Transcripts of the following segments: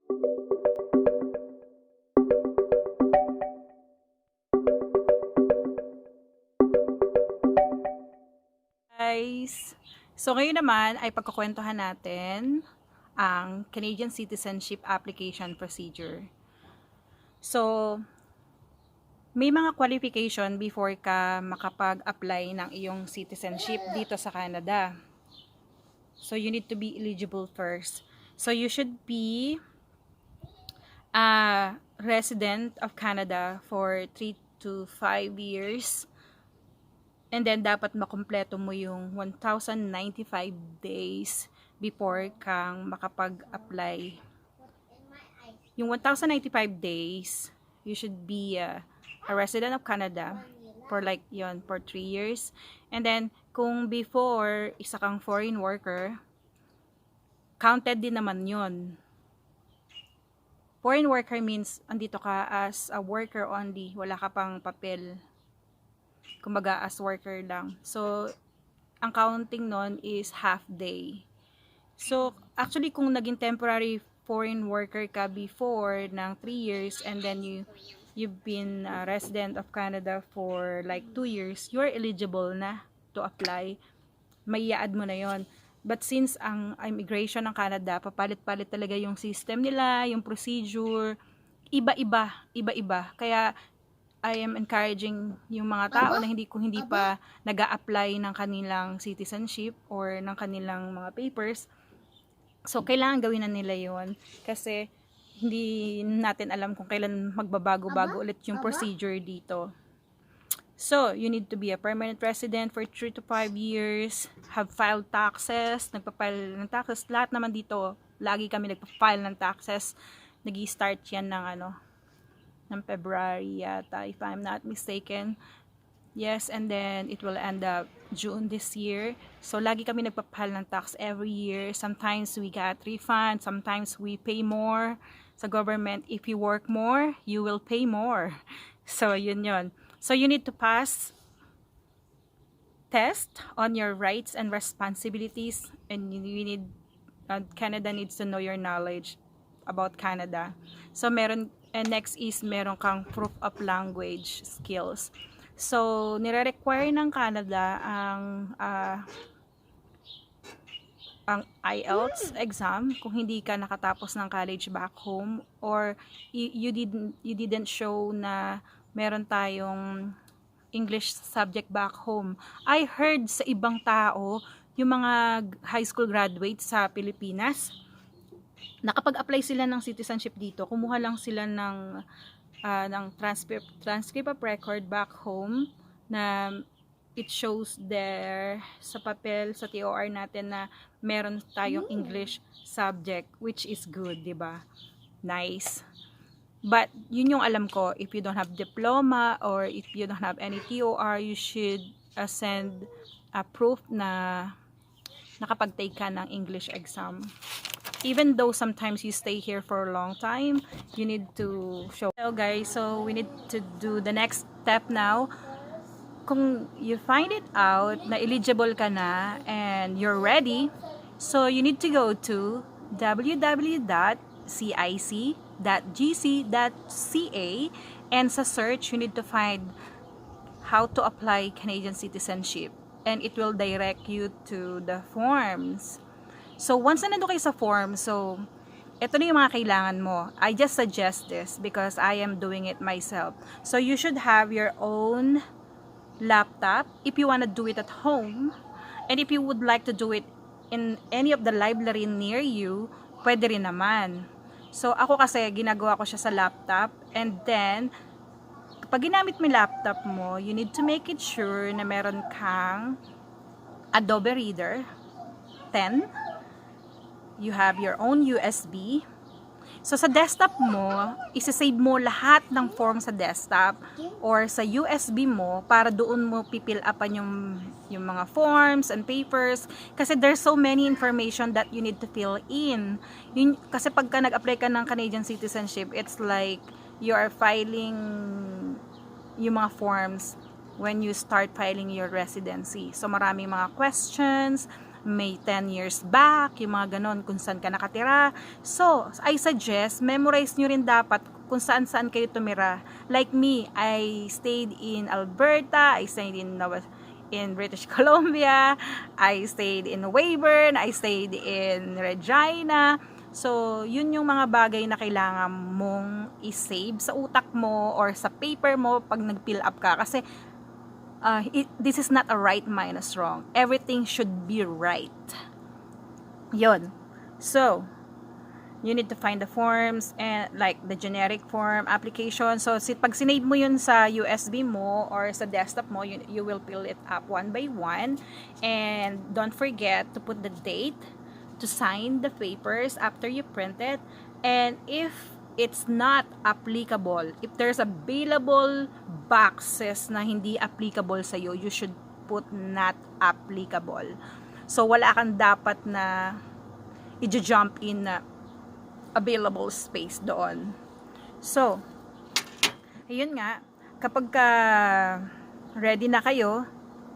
Guys, so ngayon naman ay pagkukwentuhan natin ang Canadian Citizenship Application Procedure. So, may mga qualification before ka makapag-apply ng iyong citizenship dito sa Canada. So, you need to be eligible first. So, you should be a resident of Canada for 3 to 5 years. And then, dapat makumpleto mo yung 1,095 days before kang makapag-apply. Yung 1,095 days, you should be a resident of Canada for for 3 years. And then, kung before, isa kang foreign worker, counted din naman yon. Foreign worker means, andito ka as a worker only, wala ka pang papel. Kumbaga, as worker lang. So, ang counting nun is half day. So, actually, kung naging temporary foreign worker ka before ng 3 years and then you've been a resident of Canada for like 2 years, you're eligible na to apply. May i-add mo na yon. But since ang immigration ng Canada, papalit-palit talaga yung system nila, yung procedure, iba-iba. Kaya, I am encouraging yung mga tao na hindi pa nag-a-apply ng kanilang citizenship or ng kanilang mga papers. So, kailangan gawin na nila yon kasi hindi natin alam kung kailan magbabago-bago ulit yung procedure dito. So, you need to be a permanent resident for 3 to 5 years, have filed taxes, nagpa-file ng taxes. Lahat naman dito, lagi kami nagpa-file ng taxes. Nag-i-start yan ng February yata, if I'm not mistaken. Yes, and then it will end up June this year. So, lagi kami nagpapahal ng tax every year. Sometimes we get refund, sometimes we pay more sa government. If you work more, you will pay more. So, yun. So, you need to pass test on your rights and responsibilities, and Canada needs to know your knowledge about Canada. So, and next is meron kang proof of language skills. So, nire-require ng Canada ang IELTS exam kung hindi ka nakatapos ng college back home or you didn't show na meron tayong English subject back home. I heard sa ibang tao, yung mga high school graduates sa Pilipinas, nakapag-apply sila ng citizenship dito, kumuha lang sila ng transcript of record back home na it shows there sa papel, sa TOR natin na meron tayong English subject, which is good, diba? Nice. But, yun yung alam ko, if you don't have diploma or if you don't have any TOR, you should send a proof na nakapag-take ka ng English exam. Even though sometimes you stay here for a long time, you need to show. So guys, so we need to do the next step now. Kung you find it out na eligible ka na and you're ready, so you need to go to www.cic.gc.ca and sa search, you need to find how to apply Canadian citizenship and it will direct you to the forms. So, once na nandun kayo sa form, so, ito na yung mga kailangan mo. I just suggest this because I am doing it myself. So, you should have your own laptop if you want to do it at home. And if you would like to do it in any of the library near you, pwede rin naman. So, ako kasi, ginagawa ko siya sa laptop. And then, kapag ginamit mo yung laptop mo, you need to make it sure na meron kang Adobe Reader 10. You have your own USB. So, sa desktop mo, isa-save mo lahat ng form sa desktop or sa USB mo para doon mo pipil upan yung mga forms and papers. Kasi there's so many information that you need to fill in. Kasi pagka nag-apply ka ng Canadian citizenship, it's like you are filing yung mga forms when you start filing your residency. So, maraming mga questions, may 10 years back, yung mga ganon, kung saan ka nakatira. So, I suggest, memorize nyo rin dapat kung saan-saan kayo tumira. Like me, I stayed in Alberta, I stayed in British Columbia, I stayed in Weyburn, I stayed in Regina. So, yun yung mga bagay na kailangan mong i-save sa utak mo or sa paper mo pag nag-fill up ka. Kasi, this is not a right minus wrong. Everything should be right. Yun. So, you need to find the forms and like the generic form application. So, pag sinave mo yun sa USB mo or sa desktop mo, you will fill it up one by one. And don't forget to put the date, to sign the papers after you print it. And if it's not applicable, if there's available boxes na hindi applicable sa'yo, you should put not applicable. So, wala kang dapat na i-jump in na available space doon. So, ayun nga, kapag ready na kayo,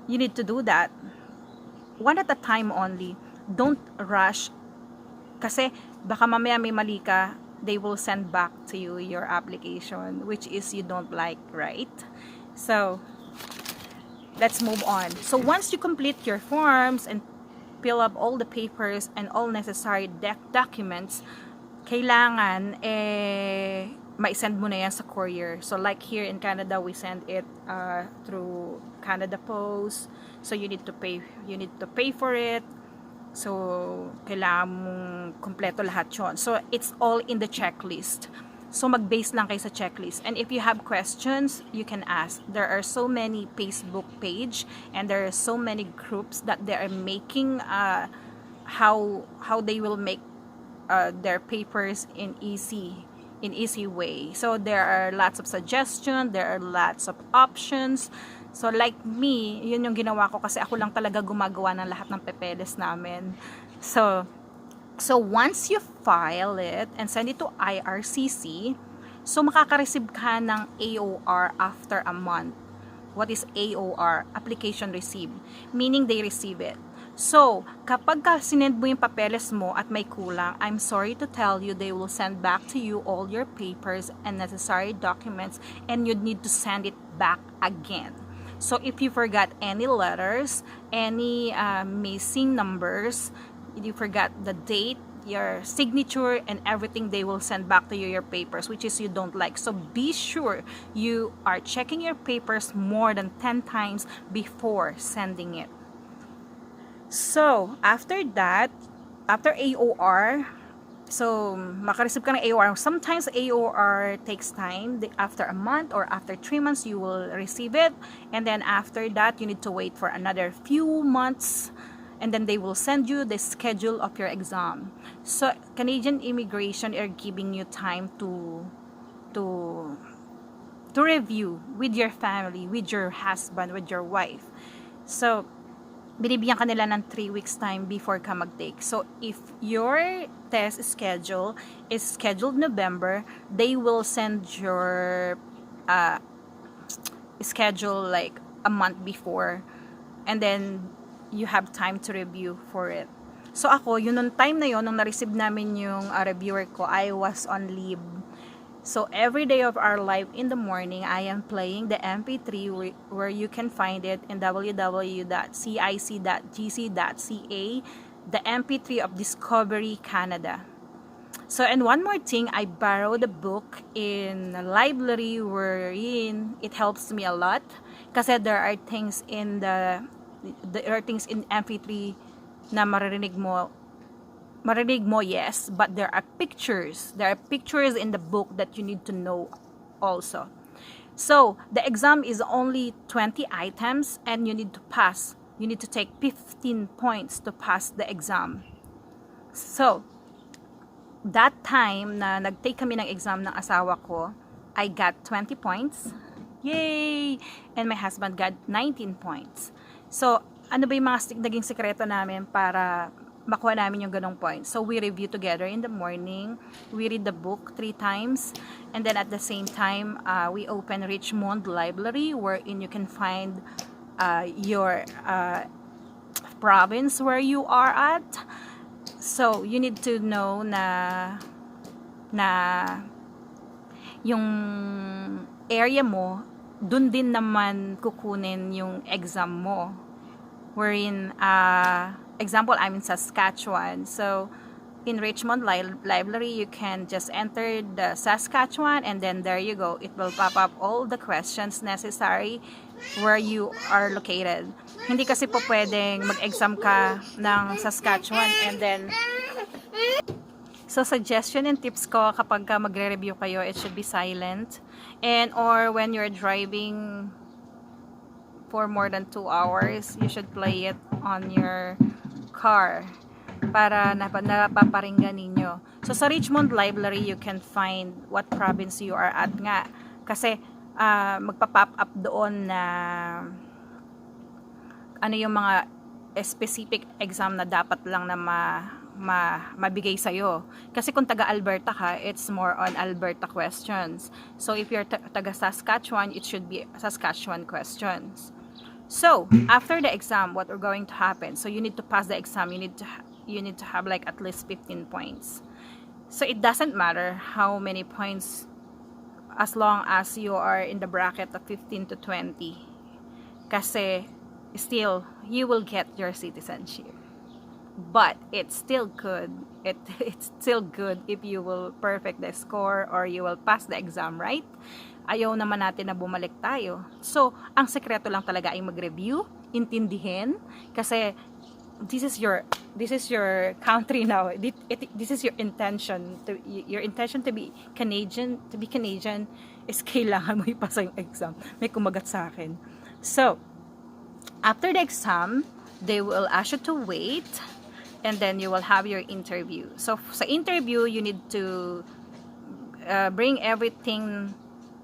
you need to do that. One at a time only. Don't rush. Kasi, baka mamaya may mali ka, they will send back to you your application, which is you don't like, right? So, let's move on. So, once you complete your forms and fill up all the papers and all necessary documents, kailangan, ma-send mo na yan sa courier. So, like here in Canada, we send it through Canada Post. So, you need to pay for it. So, kailangan mong kompleto lahat yun. So, it's all in the checklist. So, mag-base lang kayo sa checklist. And if you have questions, you can ask. There are so many Facebook page and there are so many groups that they are making how they will make their papers in easy way. So, there are lots of suggestions, there are lots of options. So, like me, yun yung ginawa ko kasi ako lang talaga gumagawa ng lahat ng papeles namin. So once you file it and send it to IRCC, so makaka-receive ka ng AOR after a month. What is AOR? Application received. Meaning they receive it. So, kapag sinend mo yung papeles mo at may kulang, I'm sorry to tell you, they will send back to you all your papers and necessary documents and you need to send it back again. So, if you forgot any letters, any missing numbers, you forgot the date, your signature, and everything, they will send back to you your papers, which is you don't like. So, be sure you are checking your papers more than 10 times before sending it. So, after that, after AOR, so, makareceive ka ng AOR. Sometimes AOR takes time. After a month or after 3 months, you will receive it. And then after that, you need to wait for another few months. And then they will send you the schedule of your exam. So, Canadian Immigration are giving you time to review with your family, with your husband, with your wife. So, binibigyan ka nila ng 3 weeks time before ka mag-take. So, if your test schedule is scheduled November, they will send your schedule like a month before. And then, you have time to review for it. So, ako, yun nung time na yun, nung na-receive namin yung reviewer ko, I was on leave. So, every day of our life in the morning, I am playing the MP3 where you can find it in www.cic.gc.ca, the MP3 of Discovery Canada. So, and one more thing, I borrowed a book in a library wherein it helps me a lot kasi there are things in MP3 na maririnig mo, yes, but there are pictures in the book that you need to know also. So, the exam is only 20 items and you need to take 15 points to pass the exam. So, that time na nag-take kami ng exam ng asawa ko, I got 20 points. Yay! And my husband got 19 points. So, ano ba yung mga naging sekreto namin para makuha namin yung ganong points? So, we review together in the morning. We read the book 3 times. And then at the same time, we open Richmond Library wherein you can find your province where you are at. So, you need to know na yung area mo, dun din naman kukunin yung exam mo. Wherein, example, I'm in Saskatchewan. So, in Richmond Library, you can just enter the Saskatchewan, and then there you go. It will pop up all the questions necessary where you are located. Hindi kasi po pwedeng mag-exam ka ng Saskatchewan and then so suggestion and tips ko kapag magre-review kayo, it should be silent, and or when you're driving for more than 2 hours, you should play it on your car para napaparinggan ninyo. So sa Richmond Library, you can find what province you are at nga. Kasi magpa-pop up doon na ano yung mga specific exam na dapat lang na mabigay sa'yo. Kasi kung taga-Alberta ka, it's more on Alberta questions. So if you're taga-Saskatchewan, it should be Saskatchewan questions. So, after the exam, what are going to happen? So you need to pass the exam. You need to have like at least 15 points. So it doesn't matter how many points as long as you are in the bracket of 15 to 20. Kasi still, you will get your citizenship. But it's still good. It's still good if you will perfect the score or you will pass the exam, right? Ayaw naman natin na bumalik tayo. So, ang sekreto lang talaga ay mag-review, intindihin, kasi this is your country now. This is your intention to be Canadian. To be Canadian is kailangan mo ipasa yung exam. May kumagat sa akin. So, after the exam, they will ask you to wait, and then you will have your interview. So, sa interview, you need to bring everything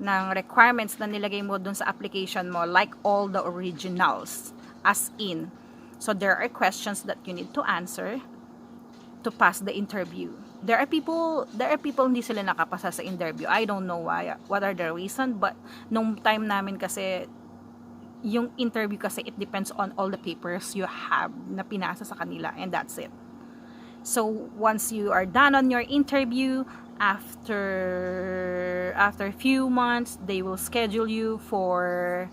ng requirements na nilagay mo dun sa application mo, like all the originals, as in. So, there are questions that you need to answer to pass the interview. There are people hindi sila nakapasa sa interview. I don't know why, what are the reason, but nung time namin kasi, yung interview kasi, it depends on all the papers you have na pinasa sa kanila, and that's it. So, once you are done on your interview, after a few months, they will schedule you for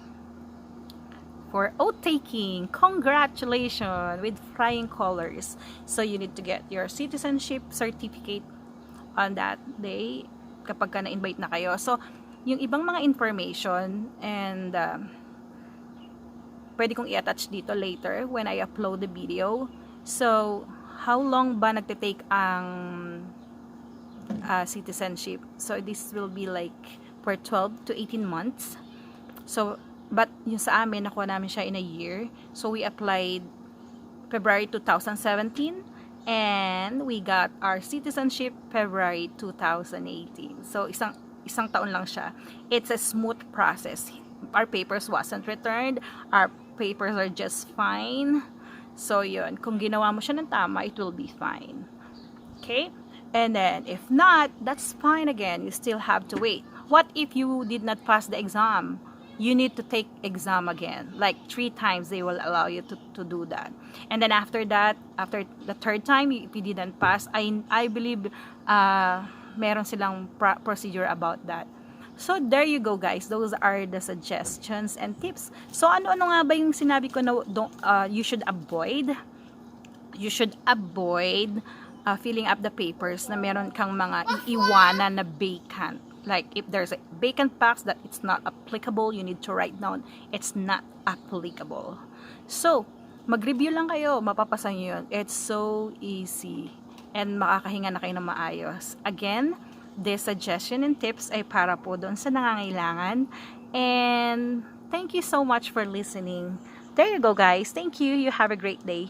oath-taking. Congratulations with flying colors. So you need to get your citizenship certificate on that day kapag ka na-invite na kayo. So yung ibang mga information and pwede kong i-attach dito later when I upload the video. So how long ba nagte-take ang citizenship? So this will be like for 12 to 18 months. So but yung sa amin, nakuha namin siya in a year. So we applied February 2017 and we got our citizenship February 2018. So isang taon lang siya. It's a smooth process. Our papers wasn't returned. Our papers are just fine. So yun, kung ginawa mo siya ng tama, it will be fine. Okay? And then if not, that's fine again. You still have to wait. What if you did not pass the exam? You need to take exam again. Like 3 times they will allow you to do that. And then after that, after the 3rd time, if you didn't pass, I believe meron silang procedure about that. So there you go guys. Those are the suggestions and tips. So ano-ano nga ba yung sinabi ko na you should avoid? You should avoid filling up the papers na meron kang mga iiwanan na vacant. Like if there's a vacant box that it's not applicable, you need to write down it's not applicable. So, mag-review lang kayo, mapapasa nyo yun. It's so easy. And makakahinga na kayo ng maayos. Again, this suggestion and tips ay para po doon sa nangangailangan. And thank you so much for listening. There you go guys. Thank you. You have a great day.